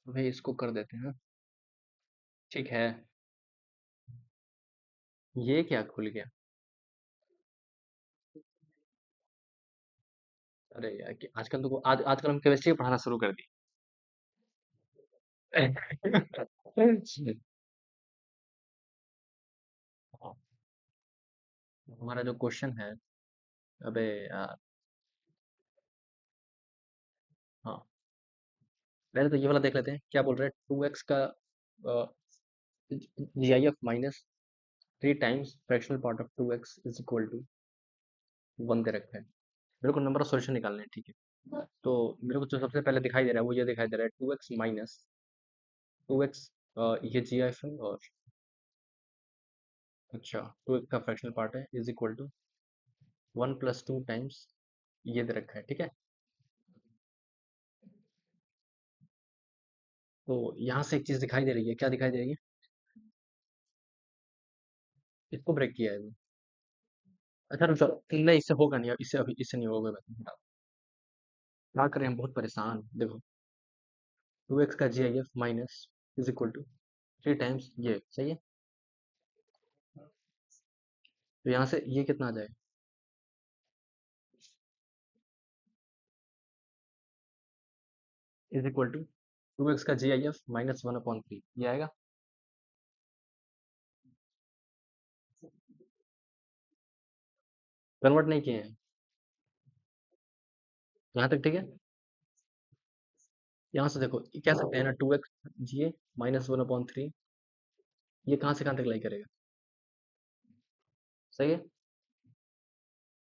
भाई इसको कर देते हैं। ठीक है। ये क्या खुल गया? अरे यार आजकल तो आजकल हम केमिस्ट्री पढ़ाना शुरू कर दिए। हमारा जो क्वेश्चन है। अबे यार। हाँ। पहले तो ये वाला देख लेते हैं क्या बोल रहे हैं। 2x का GIF minus 3 times fractional part of 2x is equal to 1 दे रखा है। मेरे को नंबर ऑफ सॉल्यूशन निकालने हैं, ठीक है। तो मेरे को जो सबसे पहले दिखाई दे रहा है वो ये दिखाई दे रहा है 2x माइनस 2x। ये GIF है और अच्छा 2x का फ्रैक्शनल पार्ट है इज इक्वल टू 1 + 2 टाइम्स ये दे रखा है, ठीक है। तो यहाँ से एक चीज दिखाई दे रही है, क्या दिखाई दे रही है? इसको ब्रेक किया है वो। अच्छा रुक जाओ, नहीं इससे होगा नहीं, इससे अभी इससे नहीं होगा। बताओ क्या करें, हम बहुत परेशान। देखो 2x का GIF minus is equal to 3 times ये सही है। तो यहाँ से ये कितना आ जाएगा? इज इक्वल टू 2x का GIF माइनस 1/3 ये आएगा। कन्वर्ट नहीं किए हैं। यहाँ तक ठीक है। यहाँ से देखो ये कह सकते हैं ना 2x GA माइनस 1/3 ये कहाँ से कहाँ तक लाई करेगा? सही है।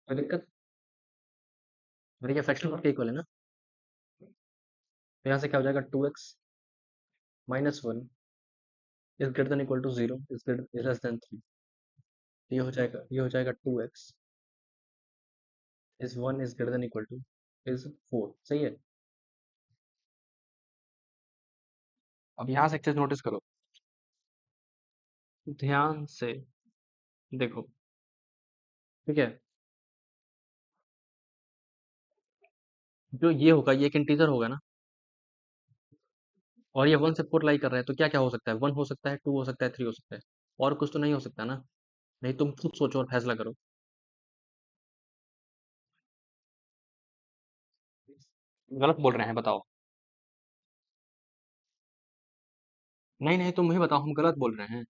कोई दिक्कत? मेरे क्या फ्रैक्शनल पार्ट के इक्वल है ना। तो यहाँ से क्या हो जाएगा 2x minus 1 is greater than equal to 0 is greater less than 3। ये हो जाएगा 2x is 1 is greater than equal to is 4 सही है। अब यहाँ से एक चीज नोटिस करो, ध्यान से देखो, ठीक है। जो ये होगा ये एक इंटीजर होगा ना, और ये 1 से 4 लाई कर रहा है, तो क्या क्या हो सकता है? 1 हो सकता है, 2 हो सकता है, 3 हो सकता है। और कुछ तो नहीं हो सकता ना। नहीं तुम खुद सोचो और फैसला करो। गलत बोल रहे हैं बताओ। नहीं नहीं तुम ही बताओ, हम गलत बोल रहे हैं।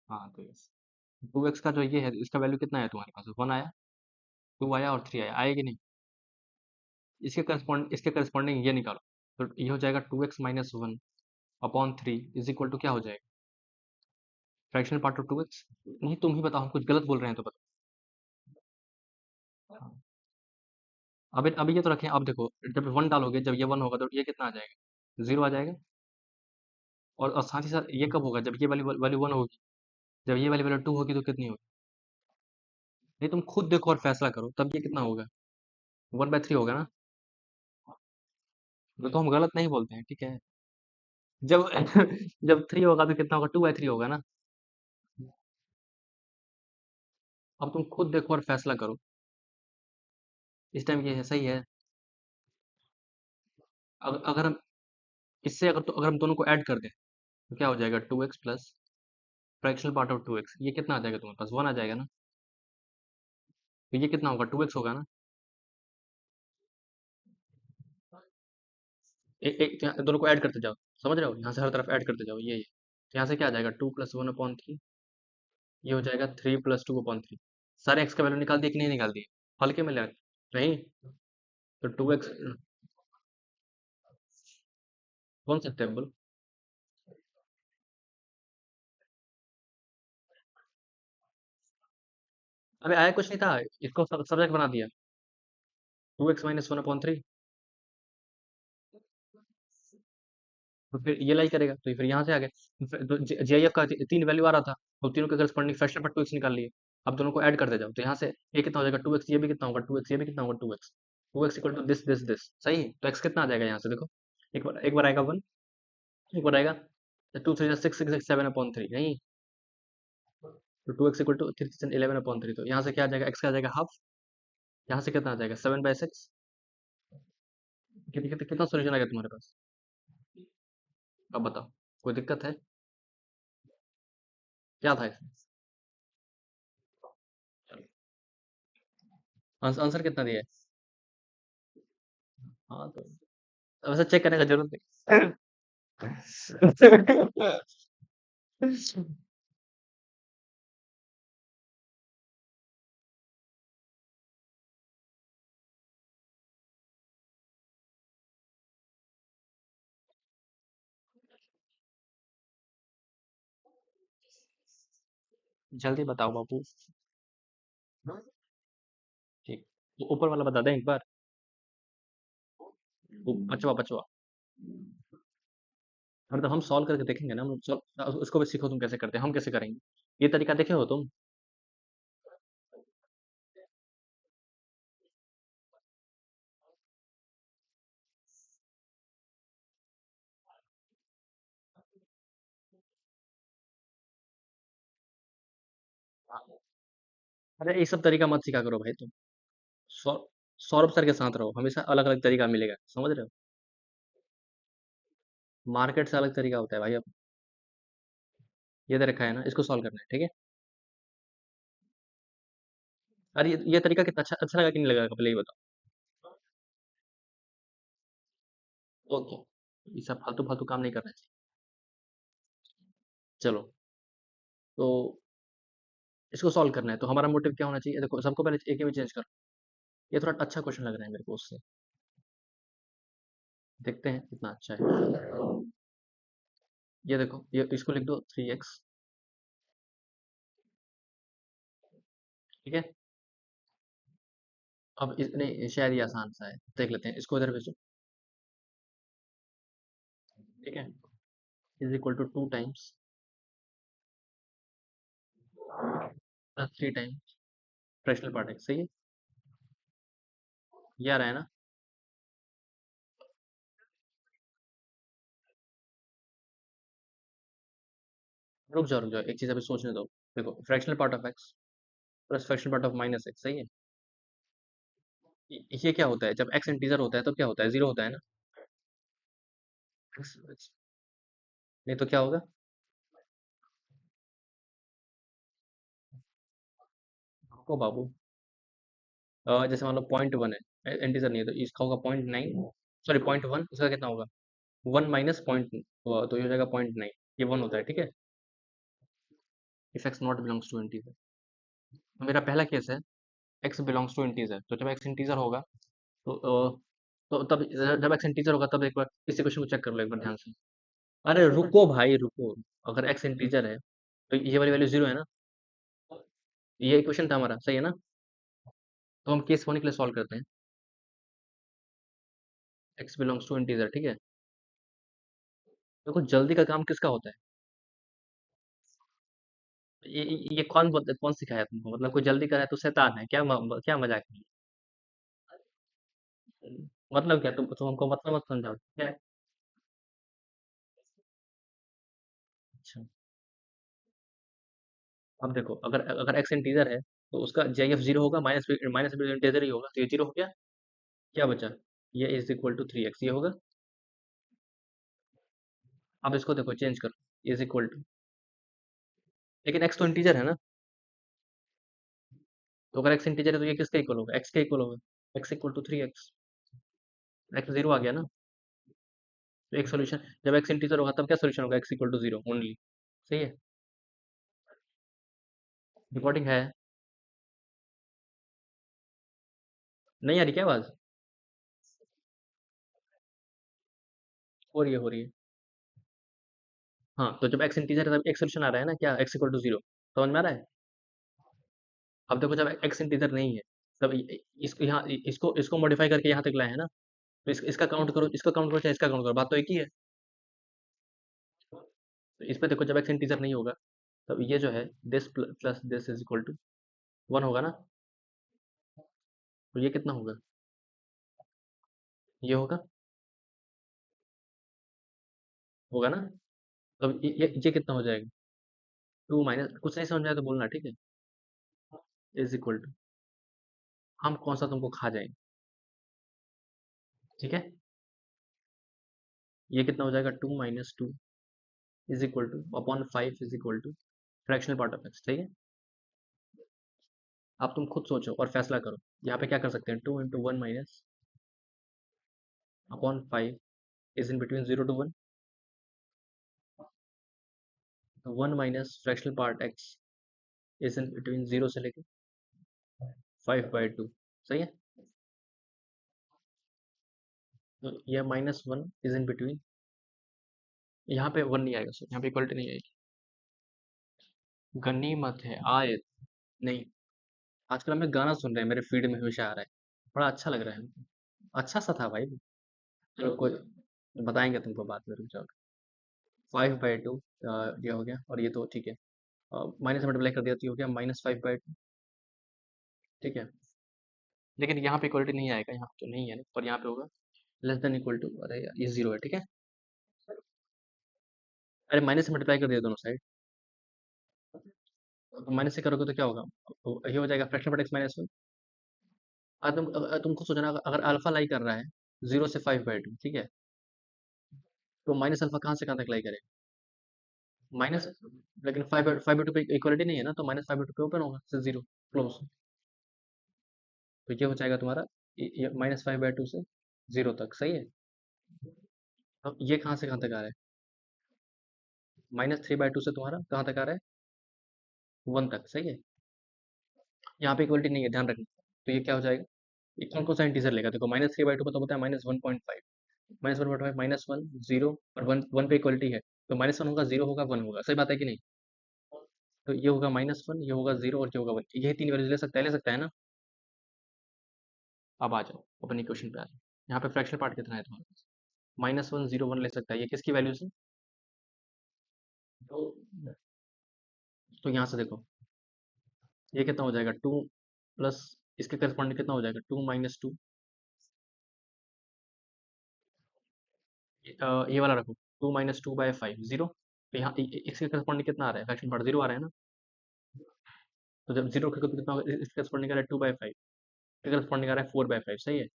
हाँ तो यस। 2x का जो ये है इसका वैल्यू कितना है तुम्हारे पास? 1 आया, 2 आया और 3 आया, आएगी नहीं? इसके करस्पॉन्डिंग ये निकालो। तो ये हो जाएगा 2x - 1/3 इज इक्वल टू क्या हो जाएगा? Fractional part of 2x। नहीं तुम ही बताओ, हम कुछ गलत बोल रहे हैं तो बताओ। अभी ये तो रखें, अब देखो जब 1 डालोगे, जब ये 1 होगा तो ये कितना आ जाएगा? 0 आ जाएगा। और साथ ही साथ ये कब होगा? जब ये वाली वैल्यू 1 होगी। जब ये वाली वैल्यू 2 होगी तो कितनी होगी? नहीं तुम खुद देखो और फैसला करो, तब ये कितना होगा? 1/3 होगा ना। तो हम गलत नहीं बोलते हैं, ठीक है। जब जब 3 होगा तो कितना होगा? 2/3 होगा ना। अब तुम खुद देखो और फैसला करो। इस टाइम ये है, सही है। अगर हम इससे अगर हम दोनों को ऐड कर दें तो क्या हो जाएगा? 2x plus fractional part of 2x ये कितना आ जाएगा तुम्हारे पास? 1 आ जाएगा ना। तो ये कितना होगा? 2x होगा ना। दोनों को ऐड करते जाओ। समझ रहे हो? यहाँ से हर तरफ ऐड करते जाओ ये। तो यहाँ से क्या आ जाएगा? 2 + 1/3 ये हो जाएगा 3 + 2/3। सारे एक्स का वैल्यू निकाल दिए कि नहीं निकाल दिए? हल्के में ले नहीं। तो 2x कौन सा टेबल? अबे आया कुछ नहीं था, इसको सब्जेक्ट बना दिया। 2x - 1/3। तो फिर ये लाई करेगा तो फिर यहाँ से आ गया। तो GIF का 3 वैल्यू आ रहा था, और तीनों के करस्पॉन्डिंग फ्रैक्शन पर 2x निकाल लिए। अब दोनों को ऐड करते जाओ तो यहाँ से ये कितना हो जाएगा? 2x ये भी कितना होगा? 2x ये भी कितना होगा? 2x 2x equal to this this this सही है। तो x कितना आ जाएगा यहाँ से देखो। एक बार आएगा 1, एक बार आएगा 2 3 6 6 6 7/3 नहीं। तो 2x इक्वल टू 3 11/3। तो यहाँ से क्या आ जाएगा? x का आ जाएगा हाफ। यहाँ से कितना आ जाएगा? 7/6। कितना सोल्यूशन आ गया तुम्हारे पास? अब बताओ, कोई दिक्कत है? क्या था इसमें? चलो, आंसर कितना दिया है? हाँ तो वैसे चेक करने का जरूरत नहीं। जल्दी बताओ बाबू। ठीक, तो ऊपर वाला बता दें एक बार। पांचवा पांचवा। मतलब हम सॉल्व करके देखेंगे ना, हम उसको भी सीखो तुम कैसे करते हैं, हम कैसे करेंगे। ये तरीका देखे हो तुम? अरे ये सब तरीका मत सीखा करो भाई तुम। सौ सौरभ सर के साथ रहो, हमेशा अलग अलग तरीका मिलेगा, समझ रहे हो? मार्केट से अलग तरीका होता है भाई। अब ये दे रखा है ना, इसको सॉल्व करना है, ठीक है? अरे ये तरीका कितना अच्छा अच्छा लगा कि नहीं लगा, पहले ये बताओ। ओके, ये सब फालतू फालतू काम नहीं करना चाहिए। चलो, तो इसको सॉल्व करना है, तो हमारा मोटिव क्या होना चाहिए? देखो, सबको पहले एक ही में चेंज करो। ये थोड़ा अच्छा क्वेश्चन लग रहा है मेरे को उससे। देखते हैं कितना अच्छा है। ये देखो, ये इसको लिख दो 3x। ठीक है। अब नहीं, शायद ये आसान सा है, देख लेते हैं, इसको इधर भेजो। ठीक है, is equal to 2 times 3 times fractional part x, सही है? ये आ रहा है ना? रुक जाओ, एक चीज अभी सोचने दो। देखो, fractional part of x plus fractional part of minus x, सही है? ये क्या होता है? जब एक्स इंटीजर होता है तो क्या होता है? जीरो होता है ना? X- नहीं तो क्या होगा? को बाबू, जैसे मान लो 0.1 है, इंटीजर नहीं है, तो इसका होगा 0.9। सॉरी, 0.1, इसका कितना होगा? 1 - 0., तो ये हो जाएगा 0.9। ये 1 होता है, ठीक है? If x not belongs to integer, तो मेरा पहला केस है, एक्स बिलोंग्स टू इंटीजर। तो जब एक्स इंटीजर होगा, तो तब जब एक्स इंटीजर होगा, तब एक बार इस इक्वेशन को चेक कर लो एक बार ध्यान से। अरे रुको भाई रुको। अगर एक्स इंटीजर है, तो ये वाली वैल्यू जीरो है ना? ये इक्वेशन था हमारा, सही है ना? तो हम केस वन के लिए सॉल्व करते हैं। एक्स बिलोंग्स टू इंटीजर, ठीक है? देखो, जल्दी का काम किसका होता है? ये कौन सिखाया तुमको? मतलब कोई जल्दी करे तो शैतान है क्या? क्या मजाक है? मतलब क्या? तुम हमको मतलब मत समझाओ, क्या है? अच्छा, अब देखो, अगर अगर एक्स इंटीजर है, तो उसका जीआईएफ जीरो होगा, माइनस माइनस इंटीजर ही होगा, तो ये जीरो हो गया। क्या बचा? ये इज इक्वल टू 3x, ये होगा। अब इसको देखो, चेंज करो, इज इक्वल टू, लेकिन एक्स तो इंटीजर है ना? तो अगर एक्स इंटीजर है, तो ये किसका इक्वल होगा? एक्स का इक्वल होगा। X equal to 3x। X zero आ गया ना? तो एक सोल्यूशन, जब एक्स इंटीजर होगा तब क्या सोल्यूशन होगा? X equal to zero only, सही है? रिकॉर्डिंग है? नहीं आ रही क्या आवाज? हो रही है। हाँ, तो जब एक्स इंटीजर है, तब एक सोल्यूशन आ रहा है ना, क्या? X equal to zero. समझ में आ रहा है? अब देखो, जब एक्स इंटीजर नहीं है, तब इसको यहाँ, इसको मॉडिफाई करके यहाँ तक लाए हैं ना? तो इसका काउंट करो, इसका काउंट करो, चाहे इसका काउंट करो, बात तो एक ही है। तो इस पे देखो, जब एक्स इंटीजर नहीं होगा, तब ये जो है, this plus this is equal to 1 होगा ना? तो ये कितना होगा? ये होगा ना? तब ये कितना हो जाएगा? 2 - कुछ नहीं समझ में आया तो बोलना, ठीक है? इज इक्वल टू, हम कौन सा तुमको खा जाएंगे, ठीक है? ये कितना हो जाएगा, 2 - 2 is equal to upon 5 is equal to fractional part of x, ठीक है। अब तुम खुद सोचो और फैसला करो। यहाँ पे क्या कर सकते हैं, 2 × 1 minus upon 5 is in between 0 to 1, 1 minus fractional part x is in between 0 से लेके 5/2, सही है। तो यह -1 इज इन बिटवीन, यहाँ पे 1 नहीं आएगा सर, यहाँ पे इक्वलिटी नहीं आएगी। गनीमत है आयत नहीं। आजकल हमें गाना सुन रहे हैं, मेरे फीड में हमेशा आ रहा है, बड़ा अच्छा लग रहा है हमको। अच्छा सा था भाई। चलो कोई, बताएंगे तुमको बाद में, रुक जाओ। 5/2 ये हो गया, और ये तो ठीक है, माइनस मल्टीप्लाई कर दिया तो ये हो गया -5/2, ठीक है। लेकिन यहाँ पे इक्वलिटी नहीं आएगा, यहाँ तो नहीं है ना, और यहाँ पे होगा लेस देन इक्वल टू, अरे यार ये 0 है, ठीक है। अरे माइनस से मल्टीप्लाई कर दिया दोनों साइड, तो माइनस से करोगे तो क्या होगा, ये हो जाएगा फ्रैक्शन बट एक्स -1। तुमको सोचना, अगर अल्फा लाई कर रहा है 0 से 5/2, ठीक है, तो माइनस अल्फा कहाँ से कहाँ तक लाई करेगा, माइनस, लेकिन 5/2 पे इक्वलिटी नहीं है ना, तो -5/2 पे ओपन होगा से 0 क्लोज। तो ये हो जाएगा तुम्हारा, ये -5/2 से 0 तक, सही है। अब ये कहाँ से कहाँ तक आ रहा है, -3/2 से तुम्हारा कहाँ तक आ रहा है, 1 तक, सही है। यहाँ पे इक्वलिटी नहीं है, ध्यान रखना। तो ये क्या हो जाएगा, ये कौन कौन सा इंटीजर लेगा, देखो -3/2 मतलब होता है -1.5, -1.5 -1 0, और 1 1 पे इक्वलिटी है, तो -1 होगा, 0 होगा, 1 होगा, सही बात है कि नहीं। तो ये होगा -1, ये होगा 0, और ये होगा 1, ये तीन वैल्यूज ले सकता है ना। अब आ जाओ अपने क्वेश्चन पे आ जाओ। यहाँ पे फ्रैक्शनल पार्ट कितना है तुम्हारे पास, -1 0 1 ले सकता है, ये किसकी वैल्यू से, तो यहाँ से देखो ये कितना हो जाएगा, 2 प्लस इसके करस्पॉन्डिंग कितना हो जाएगा, 2 - 2, ये वाला रखो, 2 - 2/5 0। तो यहाँ इसके करस्पॉन्डिंग कितना आ रहा है, फ्रैक्शन पार्ट 0 आ रहा है ना। तो जब 0 रखोगे तो कितना होगा, इसके करस्पॉन्डिंग आ रहा है 2/5, इसके करस्पॉन्डिंग आ रहा है 4/5, सही है।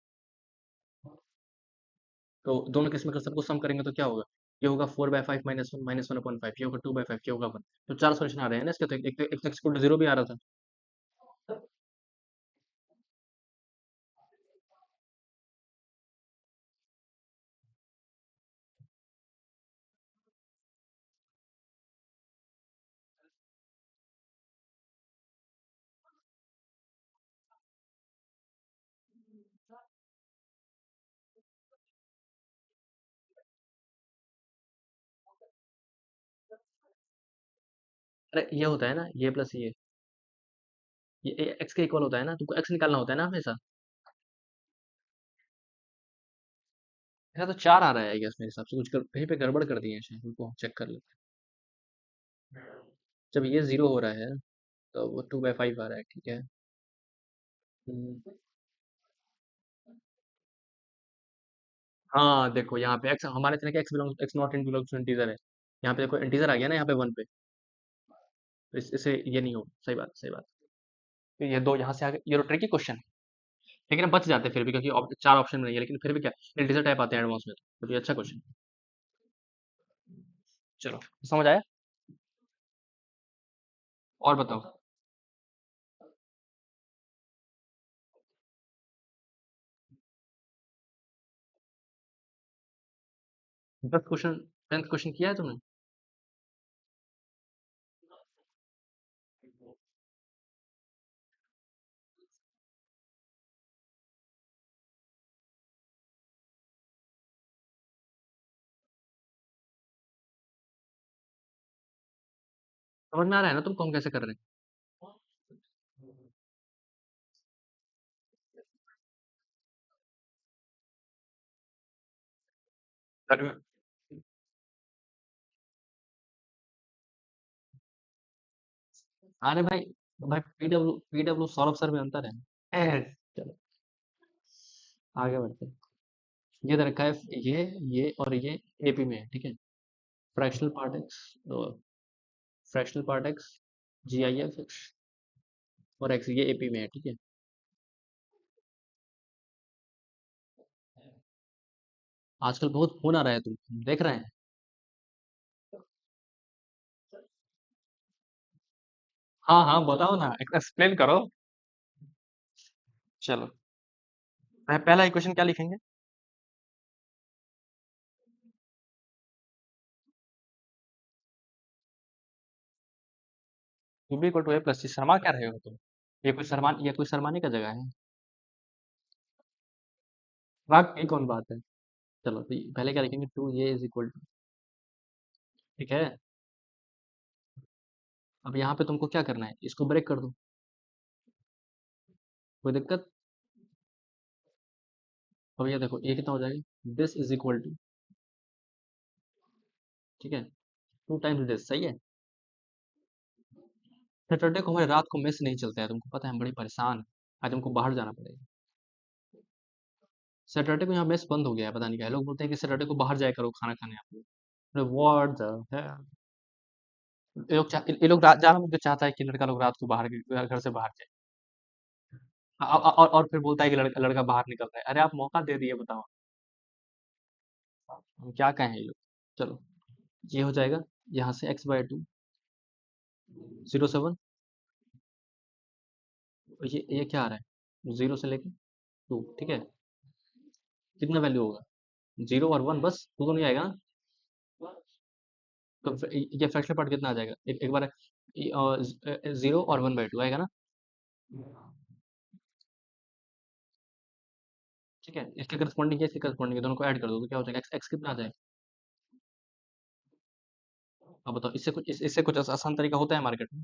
तो दोनों किस्म का सबको सम करेंगे तो क्या होगा, ये होगा 4/5 -1 -1/5, ये होगा 2/5, ये होगा 1। तो चार सोल्यूशन आ रहे हैं ना इसके, तो एक तो x 0 भी आ रहा था। अरे ये होता है ना, ये प्लस ये x के इक्वल होता है ना, तुमको x निकालना होता है ना हमेशा। ऐसा तो 4 आ रहा है आई गेस, मेरे हिसाब से कुछ कहीं पे गड़बड़ कर दिए हैं शायद, उनको चेक कर लेते हैं। जब ये 0 हो रहा है तो वो 2/5 आ रहा है, ठीक है। हम्म, हाँ देखो यहाँ पे x हमारे तरह के x not in belongs to integer है। यहाँ पे देखो इंटीजर आ गया ना यहाँ पे 1 पे, तो इससे ये नहीं हो, सही बात सही बात। तो ये दो यहाँ से आगे, ये तो ट्रिकी क्वेश्चन है, लेकिन हम बच जाते हैं फिर भी, क्योंकि चार ऑप्शन नहीं है, लेकिन फिर भी क्या इंटीजर टाइप आते हैं एडवांस में, तो ये अच्छा क्वेश्चन। चलो समझ आया, और बताओ। 10 क्वेश्चन, 10th क्वेश्चन किया है तुमने। समझ में आ रहा है ना तुमको हम कैसे कर रहे हैं। अरे भाई, भाई पीडब्ल्यू सौरभ सर में अंतर है। चलो आगे बढ़ते हैं। ये दे रखा है, ये और ये एपी में है, ठीक है। Fractional part x, fractional part x, G I F x और एक्स, ये एपी में है, ठीक है। आजकल बहुत फोन आ रहा है, तुम देख रहे हैं? हाँ हाँ, बताओ ना, एक्सप्लेन करो। चलो, पहला इक्वेशन क्या लिखेंगे? Two B equal to A plus C. शर्मा क्या रहे हो तुम? ये कोई शर्माने का जगह है? वाक ये कौन बात है? चलो, तो पहले क्या लिखेंगे? Two a is equal to, ठीक है। अब यहाँ पे तुमको क्या करना है, इसको ब्रेक कर दो। कोई दिक्कत? अब ये देखो, ये कितना हो जाएगा? दिस इज इक्वल टू, ठीक है, टू टाइम्स दिस, सही है। सैटरडे को हमारे रात को मेस नहीं चलता है, तुमको पता है, हम बड़ी परेशान हैं। आज हमको बाहर जाना पड़ेगा। सैटरडे को यहाँ मेस बंद हो गया है, पता नहीं क्या है। लोग बोलते हैं कि सैटरडे को बाहर जाया करो खाना खाने आप लोग। अरे व्हाट द हेल! ये लोग जाना मुझे चाहता है कि लड़का लोग रात को बाहर घर से बाहर जाए। और फिर बोलता है कि लड़का लड़का बाहर निकल रहा है। अरे आप मौका दे दिए, बताओ हम क्या कहें ये लोग। चलो, ये हो जाएगा यहाँ से x/2, 0 से 1। ये क्या आ रहा है? 0 से लेके 2, ठीक है। कितना वैल्यू होगा? 0 और 1, बस 2 तो नहीं आएगा ना? तो ये फ्रैक्शनल पार्ट कितना आ जाएगा? एक बार 0 और 1/2 आएगा ना? ठीक है, इसके करस्पॉन्डिंग इसके करस्पॉन्डिंग दोनों को ऐड कर दो तो क्या हो जाएगा? एक्स कितना आ जाएगा? अब बताओ, इससे कुछ आसान तरीका होता है मार्केट में?